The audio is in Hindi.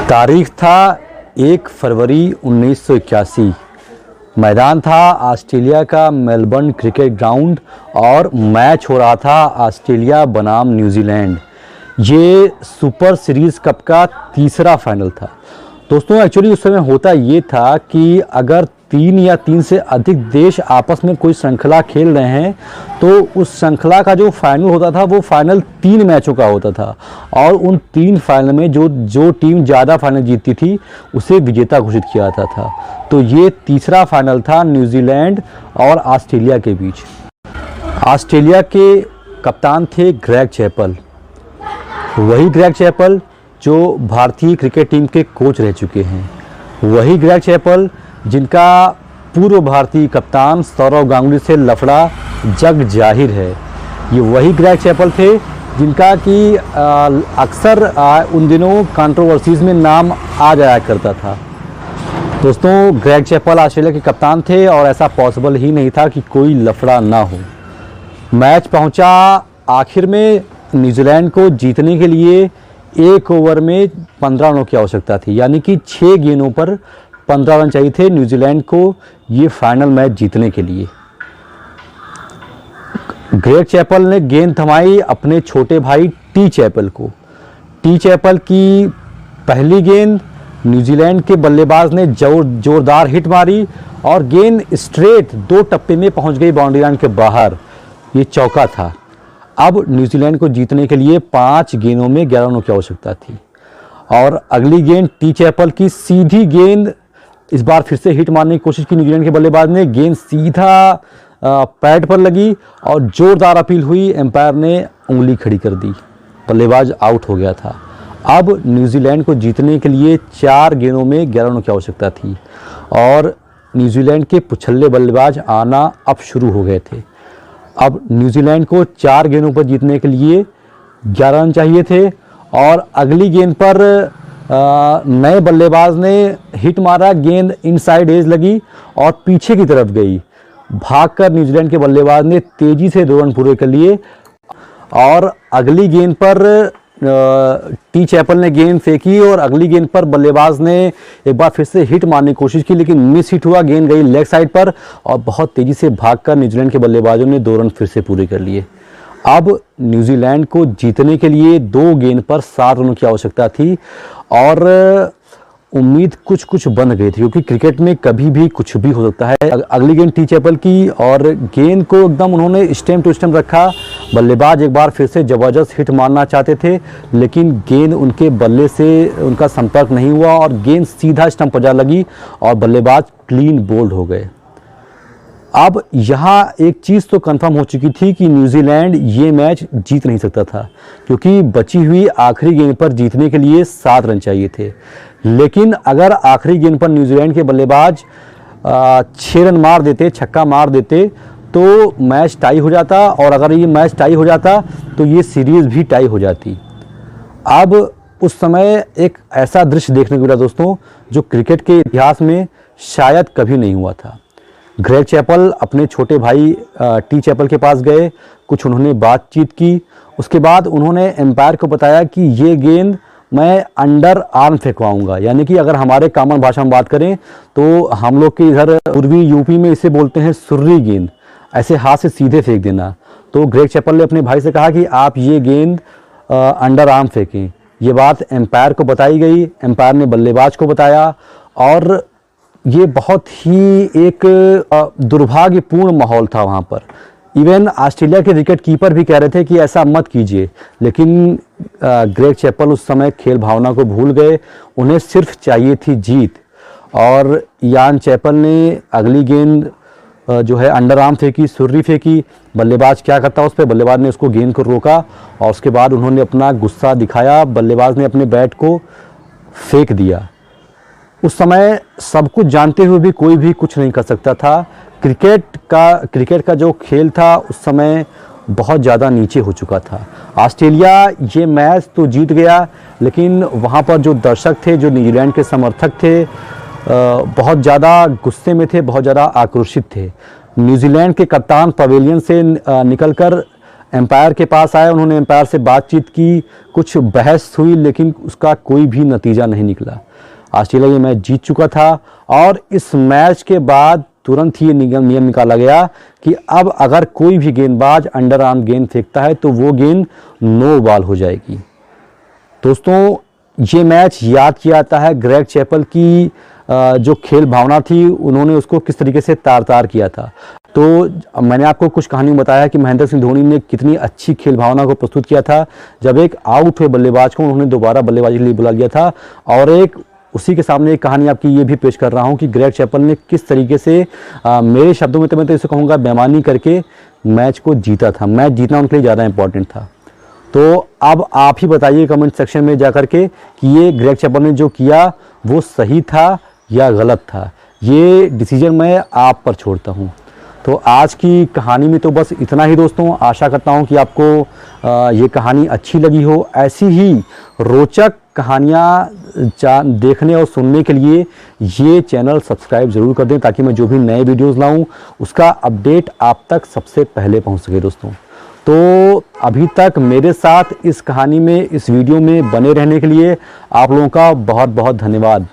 तारीख था 1 फरवरी 1981। मैदान था ऑस्ट्रेलिया का मेलबर्न क्रिकेट ग्राउंड और मैच हो रहा था ऑस्ट्रेलिया बनाम न्यूजीलैंड। ये सुपर सीरीज़ कप का तीसरा फाइनल था। दोस्तों एक्चुअली उस समय होता ये था कि अगर 3 या 3 से अधिक देश आपस में कोई श्रृंखला खेल रहे हैं तो उस श्रृंखला का जो फाइनल होता था वो फाइनल 3 मैचों का होता था और उन 3 फाइनल में जो टीम ज़्यादा फाइनल जीतती थी उसे विजेता घोषित किया जाता था। तो ये तीसरा फाइनल था न्यूजीलैंड और ऑस्ट्रेलिया के बीच। ऑस्ट्रेलिया के कप्तान थे ग्रेग चैपल, वही ग्रेग चैपल जो भारतीय क्रिकेट टीम के कोच रह चुके हैं, वही ग्रेग चैपल जिनका पूर्व भारतीय कप्तान सौरव गांगुली से लफड़ा जग जाहिर है। ये वही ग्रेग चैपल थे जिनका कि अक्सर उन दिनों कंट्रोवर्सीज में नाम आ जाया करता था। दोस्तों ग्रेग चैपल ऑस्ट्रेलिया के कप्तान थे और ऐसा पॉसिबल ही नहीं था कि कोई लफड़ा ना हो। मैच पहुंचा आखिर में न्यूजीलैंड को जीतने के लिए 1 ओवर में 15 रनों की आवश्यकता थी, यानी कि 6 गेंदों पर 15 रन चाहिए थे न्यूजीलैंड को ये फाइनल मैच जीतने के लिए। ग्रेग चैपल ने गेंद थमाई अपने छोटे भाई टी चैपल को। टी चैपल की पहली गेंद न्यूजीलैंड के बल्लेबाज ने जोरदार हिट मारी और गेंद स्ट्रेट 2 टप्पे में पहुंच गई बाउंड्री लाइन के बाहर। ये चौका था। अब न्यूजीलैंड को जीतने के लिए 5 गेंदों में 11 रनों की आवश्यकता थी और अगली गेंद टी चैपल की सीधी गेंद, इस बार फिर से हिट मारने की कोशिश की न्यूजीलैंड के बल्लेबाज ने। गेंद सीधा पैड पर लगी और जोरदार अपील हुई, एम्पायर ने उंगली खड़ी कर दी, बल्लेबाज आउट हो गया था। अब न्यूजीलैंड को जीतने के लिए 4 गेंदों में 11 रनों की आवश्यकता थी और न्यूजीलैंड के पुछल्ले बल्लेबाज आना अब शुरू हो गए थे। अब न्यूजीलैंड को 4 गेंदों पर जीतने के लिए 11 रन चाहिए थे और अगली गेंद पर नए बल्लेबाज ने हिट मारा, गेंद इनसाइड एज लगी और पीछे की तरफ गई। भागकर न्यूजीलैंड के बल्लेबाज ने तेजी से 2 रन पूरे कर लिए और अगली गेंद पर टी चैपल ने गेंद फेंकी और अगली गेंद पर बल्लेबाज ने एक बार फिर से हिट मारने की कोशिश की, लेकिन मिस हिट हुआ, गेंद गई लेग साइड पर और बहुत तेजी से भागकर न्यूजीलैंड के बल्लेबाजों ने 2 रन फिर से पूरे कर लिए। अब न्यूजीलैंड को जीतने के लिए 2 गेंद पर 7 रनों की आवश्यकता थी और उम्मीद कुछ बन गई थी, क्योंकि क्रिकेट में कभी भी कुछ भी हो सकता है। अगली गेंद टी चैपल की और गेंद को एकदम उन्होंने स्टैम्प टू स्टैम्प रखा। बल्लेबाज एक बार फिर से ज़बरदस्त हिट मारना चाहते थे, लेकिन गेंद उनके बल्ले से उनका संपर्क नहीं हुआ और गेंद सीधा स्टंप पर जा लगी और बल्लेबाज क्लीन बोल्ड हो गए। अब यहाँ एक चीज़ तो कंफर्म हो चुकी थी कि न्यूजीलैंड ये मैच जीत नहीं सकता था, क्योंकि बची हुई आखिरी गेंद पर जीतने के लिए 7 रन चाहिए थे। लेकिन अगर आखिरी गेंद पर न्यूजीलैंड के बल्लेबाज 6 रन मार देते, छक्का मार देते, तो मैच टाई हो जाता और अगर ये मैच टाई हो जाता तो ये सीरीज़ भी टाई हो जाती। अब उस समय एक ऐसा दृश्य देखने को मिला दोस्तों, जो क्रिकेट के इतिहास में शायद कभी नहीं हुआ था। ग्रेग चैपल अपने छोटे भाई टी चैपल के पास गए, कुछ उन्होंने बातचीत की। उसके बाद उन्होंने एम्पायर को बताया कि ये गेंद मैं अंडर आर्म फेंकवाऊंगा, यानी कि अगर हमारे कॉमन भाषा में बात करें तो हम लोग के इधर पूर्वी यूपी में इसे बोलते हैं सुर्री गेंद, ऐसे हाथ से सीधे फेंक देना। तो ग्रेग चैपल ने अपने भाई से कहा कि आप ये गेंद अंडर आर्म फेंकें। ये बात एम्पायर को बताई गई, एम्पायर ने बल्लेबाज को बताया और ये बहुत ही एक दुर्भाग्यपूर्ण माहौल था वहाँ पर। इवन ऑस्ट्रेलिया के विकेट कीपर भी कह रहे थे कि ऐसा मत कीजिए, लेकिन ग्रेग चैपल उस समय खेल भावना को भूल गए। उन्हें सिर्फ चाहिए थी जीत और यान चैपल ने अगली गेंद जो है अंडर आर्म फेंकी, सुर्री फेंकी। बल्लेबाज क्या करता उस पर, बल्लेबाज ने उसको गेंद को रोका और उसके बाद उन्होंने अपना गुस्सा दिखाया। बल्लेबाज ने अपने बैट को फेंक दिया। उस समय सब कुछ जानते हुए भी कोई भी कुछ नहीं कर सकता था। क्रिकेट का जो खेल था उस समय बहुत ज़्यादा नीचे हो चुका था। ऑस्ट्रेलिया ये मैच तो जीत गया, लेकिन वहाँ पर जो दर्शक थे, जो न्यूजीलैंड के समर्थक थे, बहुत ज़्यादा गुस्से में थे, बहुत ज़्यादा आक्रोशित थे। न्यूजीलैंड के कप्तान पवेलियन से निकलकर एम्पायर के पास आए, उन्होंने एम्पायर से बातचीत की, कुछ बहस हुई, लेकिन उसका कोई भी नतीजा नहीं निकला। ऑस्ट्रेलिया ये मैच जीत चुका था और इस मैच के बाद तुरंत ही नियम निकाला गया कि अब अगर कोई भी गेंदबाज अंडर आर्म गेंद फेंकता है तो वो गेंद नो बॉल हो जाएगी। दोस्तों, ये मैच याद किया जाता है ग्रेग चैपल की जो खेल भावना थी, उन्होंने उसको किस तरीके से तार-तार किया था। तो मैंने आपको कुछ कहानी बताया कि महेंद्र सिंह धोनी ने कितनी अच्छी खेल भावना को प्रस्तुत किया था जब एक आउट हुए बल्लेबाज को उन्होंने दोबारा बल्लेबाजी के लिए बुला लिया था। और एक उसी के सामने एक कहानी आपकी ये भी पेश कर रहा हूँ कि ग्रेग चैपल ने किस तरीके से मेरे शब्दों में तो मैं तो इसे कहूँगा बेईमानी करके मैच को जीता था। मैच जीतना उनके लिए ज़्यादा इंपॉर्टेंट था। तो अब आप ही बताइए कमेंट सेक्शन में जाकर के कि ये ग्रेग चैपल ने जो किया वो सही था या गलत था। ये डिसीजन मैं आप पर छोड़ता हूँ। तो आज की कहानी में तो बस इतना ही दोस्तों। आशा करता हूँ कि आपको ये कहानी अच्छी लगी हो। ऐसी ही रोचक कहानियाँ देखने और सुनने के लिए ये चैनल सब्सक्राइब ज़रूर कर दें ताकि मैं जो भी नए वीडियोज़ लाऊँ उसका अपडेट आप तक सबसे पहले पहुँच सके दोस्तों। तो अभी तक मेरे साथ इस कहानी में, इस वीडियो में बने रहने के लिए आप लोगों का बहुत बहुत धन्यवाद।